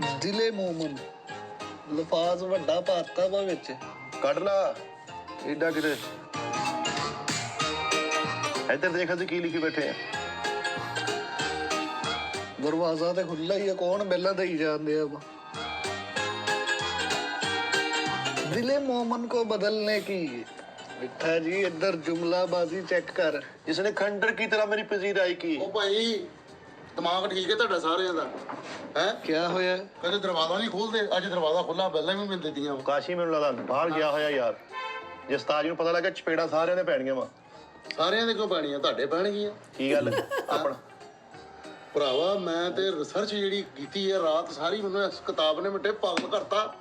ਜ਼ਿਲ੍ਹੇ ਮੋਮਨ ਲਫਾਜ਼ ਵੱਡਾ ਭਾਰਤਾ ਵਾ ਵਿੱਚ ਕੱਢ ਲਾ ਏਡਾ ਕਿਤੇ ਇੱਧਰ ਦੇਖ ਅਸੀਂ ਕੀ ਲਿਖੀ ਬੈਠੇ ਆ। ਦਰਵਾਜ਼ਾ ਤੇ ਖੁੱਲਾ ਹੀ ਆ, ਕੌਣ ਬੈਲਾਂ ਦੇਈ ਜਾਂਦੇ ਆ। ਜ਼ਿਲ੍ਹੇ ਮੋਮਨ को बदलने की मिठा जी इधर जुमलाबाजी चेक कर। ਜਿਸਨੇ ਖੰਡਰ ਕੀ ਤਰ੍ਹਾਂ ਮੇਰੀ ਪਜ਼ੀਰ ਆਈ ਕੀ। ਉਹ ਭਾਈ ਦਿਮਾਗ ਠੀਕ ਹੈ ਤੁਹਾਡਾ ਸਾਰਿਆਂ ਦਾ ਹੈ? क्या होया? ਕਦੇ ਦਰਵਾਜ਼ਾ ਨਹੀਂ ਖੋਲਦੇ, ਅੱਜ ਦਰਵਾਜ਼ਾ ਖੁੱਲਾ, ਬੈਲਾਂ ਵੀ ਮਿਲ ਦਿੱਤੀਆਂ। ਕਾਸ਼ੀ ਮੈਨੂੰ ਲੱਗਦਾ ਬਾਹਰ ਗਿਆ ਹੋਇਆ ਯਾਰ। ਜੇ ਉਸਤਾਦ ਨੂੰ ਪਤਾ ਲੱਗਾ ਚਪੇੜਾ ਸਾਰਿਆਂ ਦੇ ਪੈਣੀਆਂ ਵਾ। ਸਾਰਿਆਂ ਦੇ ਕਿਉਂ ਪੈਣੀਆਂ, ਤੁਹਾਡੇ ਪੈਣਗੀਆਂ। ਕੀ ਗੱਲ ਆਪਣਾ ਭਰਾਵਾ ਮੈਂ ਤੇ ਰਿਸਰਚ ਜਿਹੜੀ ਕੀਤੀ ਹੈ ਰਾਤ ਸਾਰੀ, ਮੈਨੂੰ ਇਸ ਕਿਤਾਬ ਨੇ ਮਿੱਟੇ ਪਾਗਲ ਕਰਤਾ।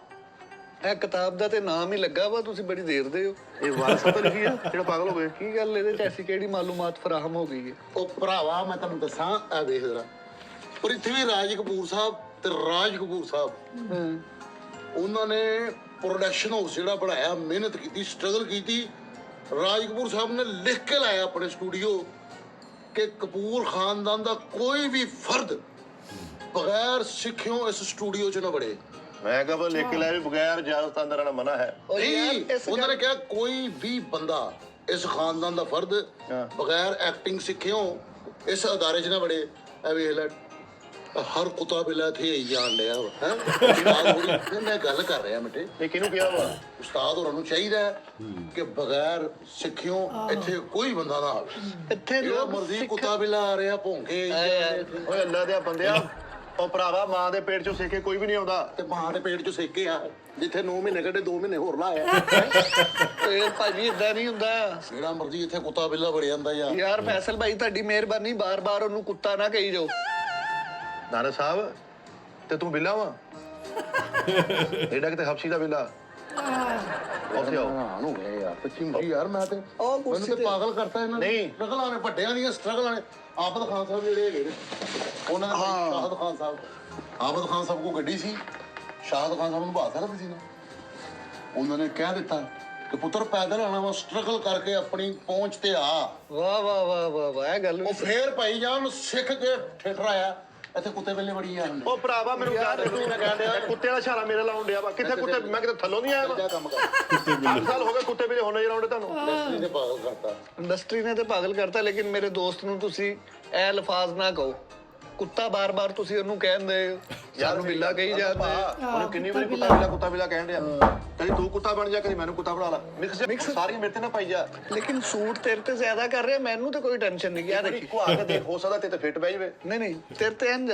ਇਹ ਕਿਤਾਬ ਦਾ ਤੇ ਨਾਮ ਹੀ ਲੱਗਾ ਵਾ, ਤੁਸੀਂ ਬੜੀ ਦੇਰ ਦੇ ਹੋ। ਇਹ ਵਾਰਸਾ ਤਾਂ ਲਿਖੀ ਆ ਜਿਹੜਾ ਪਾਗਲ ਹੋ ਗਏ। ਕੀ ਗੱਲ ਇਹਦੇ ਚ ਐਸੀ ਕਿਹੜੀ ਮਾਲੂਮਾਤ ਫਰਾਹਮ ਹੋ ਗਈ ਹੈ? ਉਹ ਭਰਾਵਾ ਮੈਂ ਤੁਹਾਨੂੰ ਦੱਸਾਂ, ਇਹ ਵੇਖ ਜਰਾ, ਪ੍ਰਿਥਵੀ ਰਾਜ ਕਪੂਰ ਸਾਹਿਬ ਤੇ ਰਾਜ ਕਪੂਰ ਸਾਹਿਬ ਉਹਨਾਂ ਨੇ ਪ੍ਰੋਡਕਸ਼ਨ ਹਾਊਸ ਜਿਹੜਾ ਬਣਾਇਆ, ਮਿਹਨਤ ਕੀਤੀ, ਸਟਰਗਲ ਕੀਤੀ। ਰਾਜ ਕਪੂਰ ਸਾਹਿਬ ਨੇ ਲਿਖ ਕੇ ਲਾਇਆ ਆਪਣੇ ਸਟੂਡੀਓ ਕਿ ਕਪੂਰ ਖਾਨਦਾਨ ਦਾ ਕੋਈ ਵੀ ਫਰਦ ਬਗੈਰ ਸਿੱਖਿਓ ਇਸ ਸਟੂਡੀਓ 'ਚ ਨਾ ਵੜੇ। ਮੈਂ ਕਹਾਂ ਲਿਖ ਕੇ ਲਾਇਆ ਵੀ ਬਗੈਰ ਇਜਾਜ਼ਤ ਅੰਦਰ ਆਣਾ ਮਨਾ ਹੈ। ਉਹਨਾਂ ਨੇ ਕਿਹਾ ਕੋਈ ਵੀ ਬੰਦਾ ਇਸ ਖਾਨਦਾਨ ਦਾ ਫਰਦ ਬਗੈਰ ਐਕਟਿੰਗ ਸਿੱਖਿਓ ਇਸ ਅਦਾਰੇ 'ਚ ਨਾ ਵੜੇ। ਇਹ ਵੇਖ ਲੈ, ਹਰ ਕੁੱਤਾ ਬਿੱਲਾ ਇੱਥੇ ਆਈ ਜਾਣ ਲਿਆ ਹੈ। ਮੈਂ ਗੱਲ ਕਰ ਰਿਹਾ ਮਿੱਟੇ, ਇਹ ਕਿਹਨੂੰ ਕਿਹਾ ਵਾ? ਉਸਤਾਦ ਹੋਰਾਂ ਨੂੰ ਚਾਹੀਦਾ ਹੈ ਕਿ ਬਗੈਰ ਸਿੱਖਿਓ ਇੱਥੇ ਕੋਈ ਬੰਦਾ ਨਾ ਆਵੇ। ਇੱਥੇ ਜਿਹੜਾ ਲੋਕ ਮਰਜ਼ੀ ਕੁੱਤਾ ਬਿੱਲਾ ਆ ਰਿਹਾ ਭੌਂਕੇ। ਓਏ ਅੱਲਾ ਦੇ ਬੰਦਿਆ, ਉਹ ਭਰਾਵਾ ਮਾਂ ਦੇ ਪੇਟ ਚੋਂ ਸਿੱਕੇ ਕੋਈ ਵੀ ਨਹੀਂ ਆਉਂਦਾ। ਤੇ ਮਾਂ ਦੇ ਪੇਟ 'ਚ ਸੇਕੇ ਆ, ਜਿੱਥੇ 9 ਮਹੀਨੇ ਕੱਢੇ 2 ਮਹੀਨੇ ਹੋਰ ਲਾਇਆ। ਇਹ ਭਾਜੀ ਇਦਾਂ ਨਹੀਂ ਹੁੰਦਾ ਜਿਹੜਾ ਮਰਜ਼ੀ ਇੱਥੇ ਕੁੱਤਾ ਬਿੱਲਾ ਵੜ ਜਾਂਦਾ ਯਾਰ। ਯਾਰ। ਫੈਸਲ ਭਾਈ ਤੁਹਾਡੀ ਮਿਹਰਬਾਨੀ, ਬਾਰ-ਬਾਰ ਉਹਨੂੰ ਕੁੱਤਾ ਨਾ ਕਹੀ ਜਾਓ। ਨਾਨਾ ਸਾਹਿਬ ਤੇ ਤੂੰ ਬਿੱਲਾ ਵਾ ਏਡਾ ਕਿਤੇ ਹਬਸ਼ੀ ਦਾ ਬਿੱਲਾ। ਉੱਥੇ ਆਓ। ਹੈਰਾਨ ਹੋ ਗਿਆ ਯਾਰ, ਸੱਚੀ ਮੁੱਚੀ ਯਾਰ। ਮੈਂ ਤੇ ਉਹ ਮੈਨੂੰ ਤੇ ਪਾਗਲ ਕਰਤਾ ਇਹਨਾਂ ਨੇ। ਨਹੀਂ। ਸਟਰਗਲਾਂ ਨੇ, ਵੱਡਿਆਂ ਦੀਆਂ ਸਟਰਗਲਾਂ ਨੇ। ਆਬਦ ਖਾਨ ਸਾਹਿਬ ਜਿਹੜੇ ਹੈਗੇ ਨੇ, ਉਹਨਾਂ ਦੇ ਸ਼ਾਹਦ ਖਾਨ ਸਾਹਿਬ, ਆਬਦ ਖਾਨ ਸਾਹਿਬ ਕੋਲ ਗੱਡੀ ਸੀ, ਸ਼ਾਹਦ ਖਾਨ ਸਾਹਿਬ ਨੂੰ ਬਾਤ ਸਕਦੀ ਸੀ ਨਾ। ਉਹਨਾਂ ਨੇ ਕਹਿ ਦਿੱਤਾ ਕਿ ਪੁੱਤਰ ਪੈਦਲ ਆਣਾ ਵਾ, ਸਟਰਗਲ ਕਰਕੇ ਆਪਣੀ ਪਹੁੰਚ ਤੇ ਆ। ਵਾਹ ਵਾਹ ਵਾਹ ਵਾਹ ਵਾਹ, ਇਹ ਗੱਲ ਉਹ ਫੇਰ ਭਾਈ ਜਾਨ ਸਿੱਖ ਕੇ ਠੇਠਰ ਆਇਆ। ਇੱਥੇ ਕੁੱਤੇ ਵੇਲੇ ਬੜੀ ਆ। ਉਹ ਭਰਾਵਾ ਮੈਨੂੰ ਕਹਿ ਦੇ, ਤੂੰ ਮੈਂ ਕਹਿ ਦਿਆ ਕੁੱਤੇ ਦਾ ਇਸ਼ਾਰਾ ਮੇਰੇ ਲਾਉਣ ਡਿਆ ਵਾ। ਕਿੱਥੇ ਕੁੱਤੇ? ਮੈਂ ਕਿਤੇ ਥੱਲੋਂ ਨਹੀਂ ਆਇਆ ਵਾ। ਜਾ ਕੰਮ ਕਰ। 8 ਸਾਲ ਹੋ ਗਏ ਕੁੱਤੇ ਵੀ ਹੁਣ ਨਜ਼ਰ ਆਉਂਦੇ ਤੁਹਾਨੂੰ। ਇੰਡਸਟਰੀ ਨੇ ਪਾਗਲ ਕਰਤਾ। ਇੰਡਸਟਰੀ ਨੇ ਤੇ ਪਾਗਲ ਕਰਤਾ, ਲੇਕਿਨ ਮੇਰੇ ਦੋਸਤ ਨੂੰ ਤੁਸੀਂ ਇਹ ਲਫ਼ਾਜ਼ ਨਾ ਕਹੋ। ਕੁੱਤਾ ਬਾਰ-ਬਾਰ ਤੁਸੀਂ ਉਹਨੂੰ ਕਹਿੰਦੇ ਸਾਨੂੰ ਬਿੱਲਾ ਕਹੀ ਜਾਂਦੇ। ਉਹਨੇ ਕਿੰਨੀ ਵਾਰੀ ਕੁੱਤਾ ਬਿੱਲਾ ਕਹਿਣ ਡਿਆ। ਕਦੀ ਤੂੰ ਕੁੱਤਾ ਬਣ ਜਾ, ਕਦੀ ਮੈਨੂੰ ਕੁੱਤਾ ਬਣਾ ਲਾ। ਮਿਕਸ ਸਾਰੀ ਮੇਰੇ ਤੇ ਨਾ ਪਾਈ ਜਾ। ਲੇਕਿਨ ਸੂਟ ਤੇਰੇ ਤੇ ਜ਼ਿਆਦਾ ਕਰ ਰਿਹਾ, ਮੈਨੂੰ ਤੇ ਕੋਈ ਟੈਨਸ਼ਨ ਨਹੀਂ। ਯਾਰ ਦੇਖੀ ਕੋ ਆ ਕੇ ਦੇਖ, ਹੋ ਸਕਦਾ ਤੇ ਫਿੱਟ ਬਹਿ ਜਾਵੇ। ਨਹੀਂ ਤੇਰੇ ਤੇ ਇੰਜ